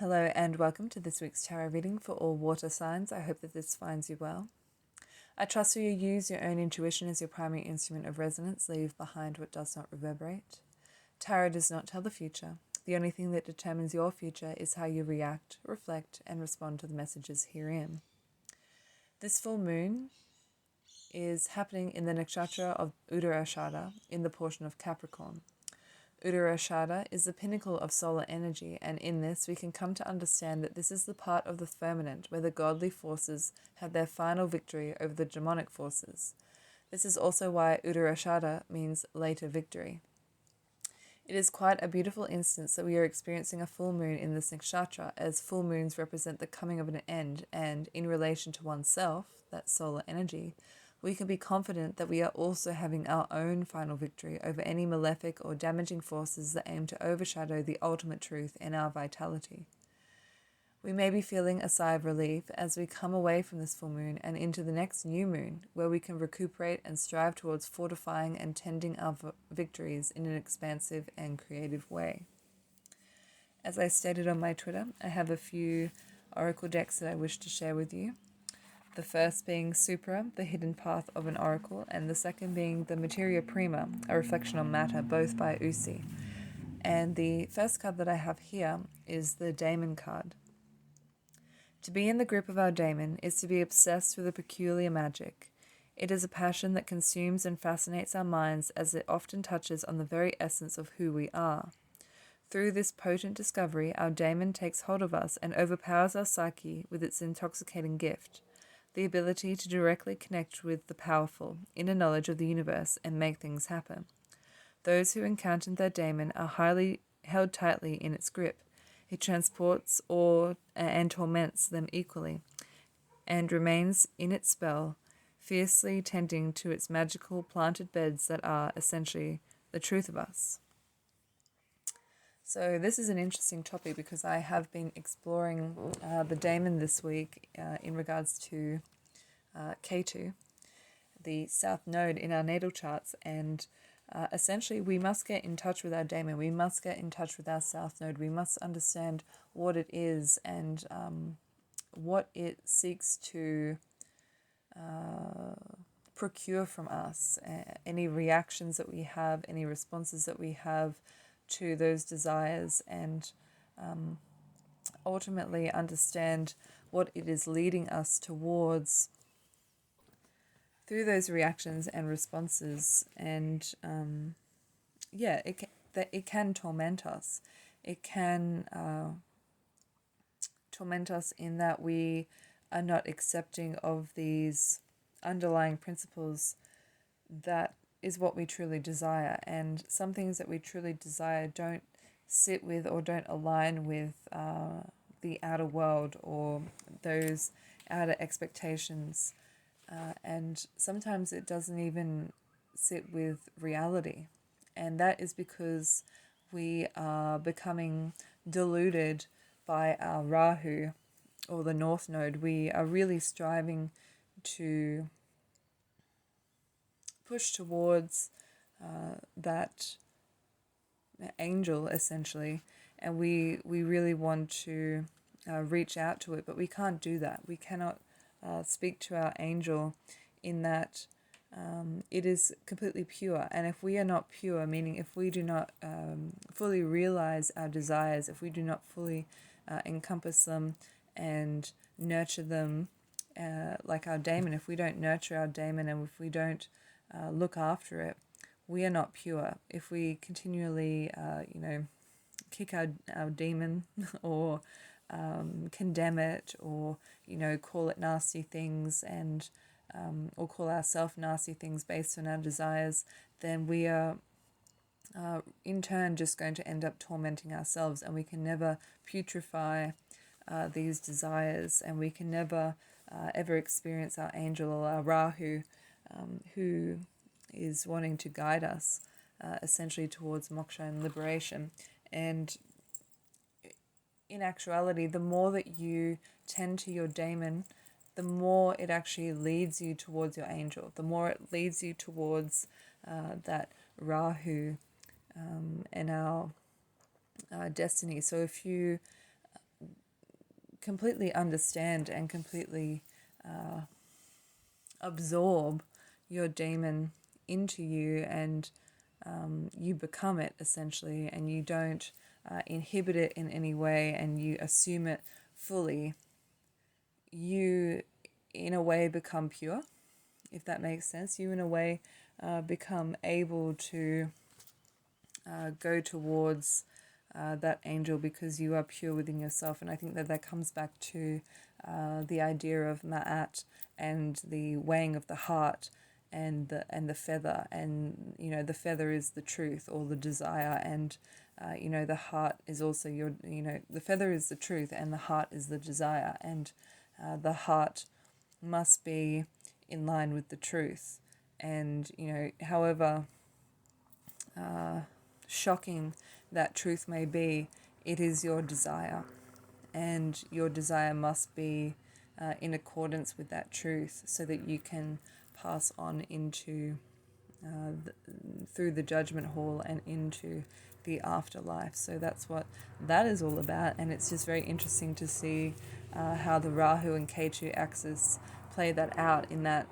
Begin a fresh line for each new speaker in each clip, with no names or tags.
Hello and welcome to this week's tarot reading for all water signs. I hope that this finds you well. I trust you use your own intuition as your primary instrument of resonance. Leave behind what does not reverberate. Tarot does not tell the future. The only thing that determines your future is how you react, reflect, and respond to the messages herein. This full moon is happening in the nakshatra of Uttarashada in the portion of Capricorn. Uttarashada is the pinnacle of solar energy, and in this we can come to understand that this is the part of the firmament where the godly forces have their final victory over the demonic forces. This is also why Uttarashada means later victory. It is quite a beautiful instance that we are experiencing a full moon in this nakshatra, as full moons represent the coming of an end, and in relation to oneself, that solar energy, we can be confident that we are also having our own final victory over any malefic or damaging forces that aim to overshadow the ultimate truth in our vitality. We may be feeling a sigh of relief as we come away from this full moon and into the next new moon, where we can recuperate and strive towards fortifying and tending our victories in an expansive and creative way. As I stated on my Twitter, I have a few oracle decks that I wish to share with you. The first being Supra, the hidden path of an oracle, and the second being the Materia Prima, a reflection on matter, both by Usi. And the first card that I have here is the Daemon card. To be in the grip of our daemon is to be obsessed with a peculiar magic. It is a passion that consumes and fascinates our minds, as it often touches on the very essence of who we are. Through this potent discovery, our daemon takes hold of us and overpowers our psyche with its intoxicating gift, the ability to directly connect with the powerful, inner knowledge of the universe and make things happen. Those who encounter their daemon are highly held tightly in its grip. It transports and torments them equally, and remains in its spell, fiercely tending to its magical planted beds that are essentially the truth of us. So this is an interesting topic because I have been exploring the daemon this week in regards to Ketu, the south node in our natal charts, and essentially we must get in touch with our daemon. We must get in touch with our south node. We must understand what it is and what it seeks to procure from us, any reactions that we have, any responses that we have to those desires, and ultimately understand what it is leading us towards through those reactions and responses. And it can torment us. It can torment us in that we are not accepting of these underlying principles that is what we truly desire, and some things that we truly desire don't sit with or don't align with the outer world or those outer expectations, and sometimes it doesn't even sit with reality, and that is because we are becoming deluded by our Rahu or the North Node. We are really striving to push towards that angel, essentially, and we really want to reach out to it, but we can't do that. We cannot speak to our angel in that it is completely pure, and if we are not pure, meaning if we do not fully realize our desires, if we do not fully encompass them and nurture them like our daemon, if we don't nurture our daemon and if we don't look after it, we are not pure. If we continually, kick our demon or condemn it, or call it nasty things, and or call ourselves nasty things based on our desires, then we are in turn just going to end up tormenting ourselves, and we can never putrefy these desires, and we can never ever experience our angel or our Rahu, who is wanting to guide us essentially towards moksha and liberation. And in actuality, the more that you tend to your daemon, the more it actually leads you towards your angel, the more it leads you towards that Rahu and our destiny. So if you completely understand and completely absorb your demon into you, and you become it essentially, and you don't inhibit it in any way, and you assume it fully. You in a way become pure, if that makes sense. You in a way become able to go towards that angel because you are pure within yourself. And I think that comes back to the idea of ma'at and the weighing of the heart and the feather. And the feather is the truth or the desire, and the heart is also the feather is the truth and the heart is the desire, and the heart must be in line with the truth. And however shocking that truth may be, it is your desire, and your desire must be in accordance with that truth, so that you can pass on into through the judgment hall and into the afterlife. So that's what that is all about, and it's just very interesting to see how the Rahu and Ketu axis play that out, in that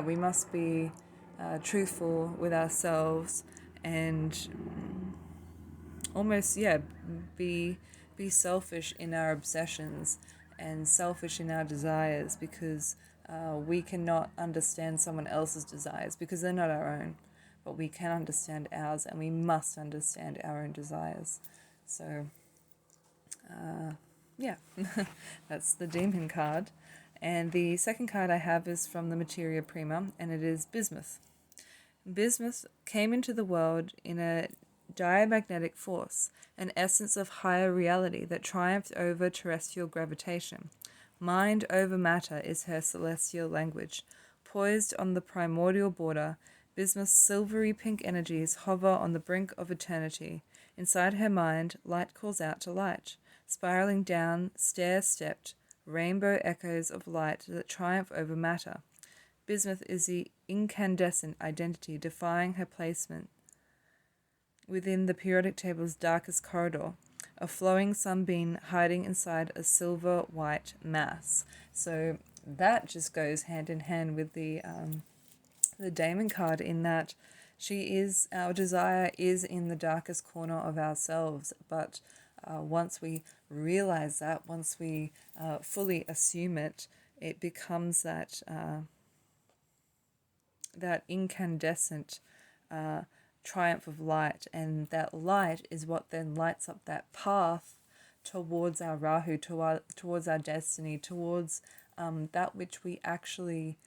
we must be truthful with ourselves, and almost be selfish in our obsessions and selfish in our desires, because we cannot understand someone else's desires because they're not our own, but we can understand ours, and we must understand our own desires. So that's the demon card. And the second card I have is from the Materia Prima, and it is bismuth. Bismuth came into the world in a diamagnetic force, an essence of higher reality that triumphed over terrestrial gravitation. Mind over matter is her celestial language. Poised on the primordial border, bismuth's silvery pink energies hover on the brink of eternity. Inside her mind, light calls out to light, spiraling down stair-stepped, rainbow echoes of light that triumph over matter. Bismuth is the incandescent identity defying her placement within the periodic table's darkest corridor, a flowing sunbeam hiding inside a silver-white mass. So that just goes hand in hand with the Daemon card, in that our desire is in the darkest corner of ourselves, but once we realize that, once we fully assume it, it becomes that incandescent triumph of light, and that light is what then lights up that path towards our Rahu, towards our destiny, towards that which we actually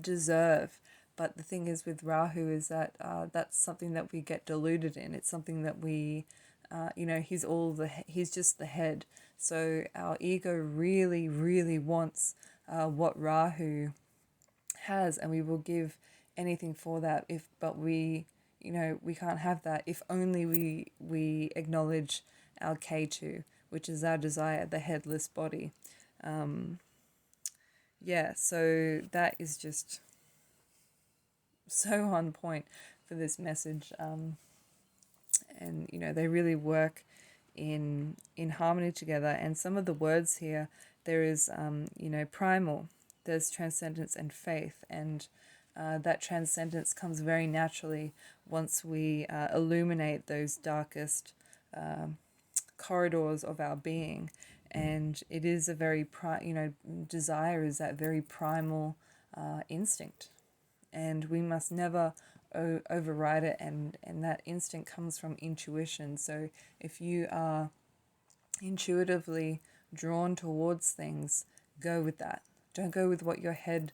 deserve. But the thing is with Rahu is that that's something that we get deluded in. It's something that we, he's just the head. So our ego really, really wants what Rahu has, and we will give anything for that. But we can't have that if only we acknowledge our K2, which is our desire, the headless body. So that is just so on point for this message, and they really work in harmony together. And some of the words here, there is primal, there's transcendence and faith, and that transcendence comes very naturally once we illuminate those darkest corridors of our being. And it is a very desire is that very primal instinct, and we must never override it, and that instinct comes from intuition. So if you are intuitively drawn towards things, go with that. Don't go with what your head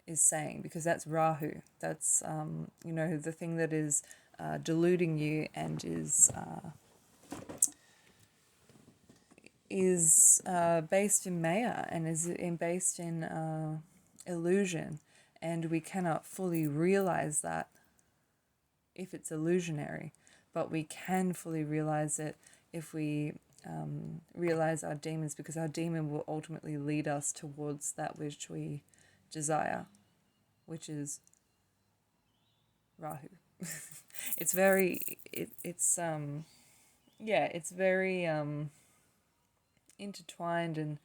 is saying, because that's Rahu. That's the thing that is deluding you and is based in Maya, and is based in illusion, and we cannot fully realize that if it's illusionary, but we can fully realize it if we realize our demons, because our demon will ultimately lead us towards that which we desire, which is Rahu. It's very yeah, it's very intertwined and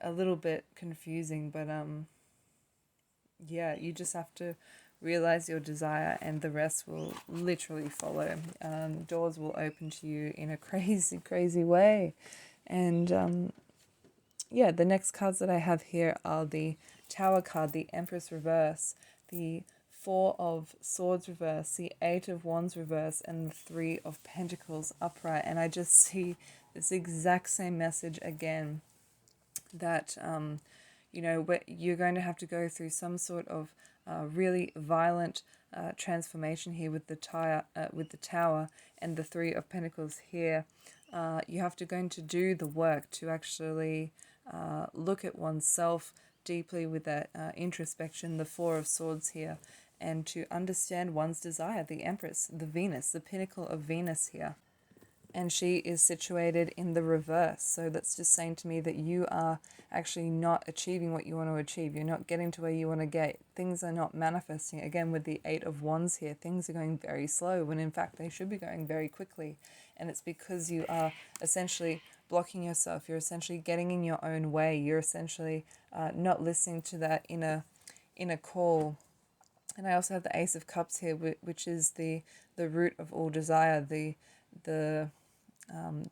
a little bit confusing, but yeah, you just have to realize your desire and the rest will literally follow. Doors will open to you in a crazy, crazy way. And yeah, the next cards that I have here are the Tower card, the Empress reverse, the Four of Swords reverse, the Eight of Wands reverse, and the Three of Pentacles upright. And I just see this exact same message again, that you know, you're going to have to go through some sort of really violent transformation here with the Tower and the Three of Pentacles here. You have to going to do the work to actually look at oneself deeply with that introspection, the Four of Swords here, and to understand one's desire, the Empress, the Venus, the pinnacle of Venus here. And she is situated in the reverse. So that's just saying to me that you are actually not achieving what you want to achieve. You're not getting to where you want to get. Things are not manifesting. Again, with the Eight of Wands here, things are going very slow when in fact they should be going very quickly. And it's because you are essentially blocking yourself. You're essentially getting in your own way. You're essentially not listening to that inner call. And I also have the Ace of Cups here, which is the root of all desire, the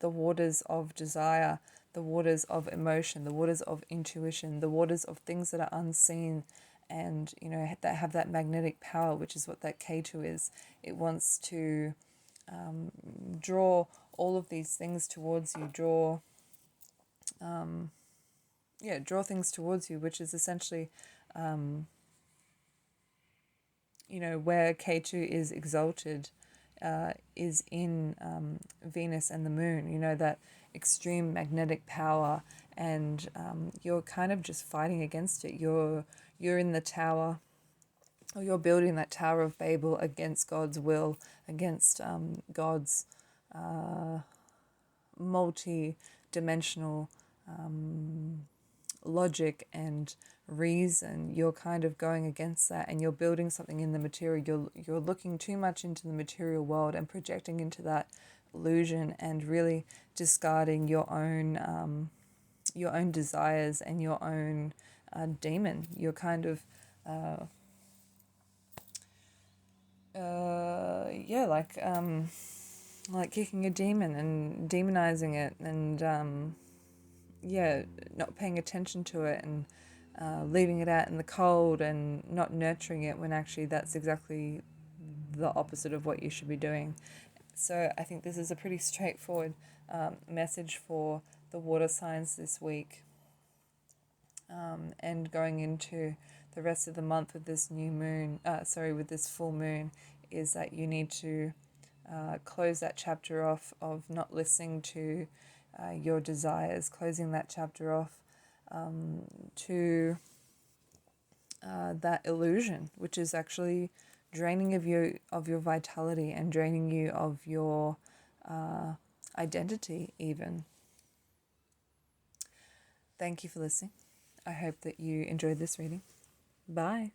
waters of desire, the waters of emotion, the waters of intuition, the waters of things that are unseen, and you know, that have that magnetic power, which is what that K2 is. It wants to draw all of these things towards you, draw things towards you, which is essentially you know, where K2 is exalted, is in Venus and the moon, you know, that extreme magnetic power, and you're kind of just fighting against it. You're in the tower, or you're building that Tower of Babel against God's will, against God's multi-dimensional logic and reason. You're kind of going against that, and you're building something in the material. You're looking too much into the material world and projecting into that illusion, and really discarding your own desires and your own demon. You're kind of like kicking a demon and demonizing it, and not paying attention to it, and leaving it out in the cold and not nurturing it, when actually that's exactly the opposite of what you should be doing. So I think this is a pretty straightforward message for the water signs this week, and going into the rest of the month with this with this full moon, is that you need to close that chapter off of not listening to your desires, closing that chapter off to that illusion, which is actually draining of your vitality, and draining you of your identity even. Thank you for listening. I hope that you enjoyed this reading. Bye.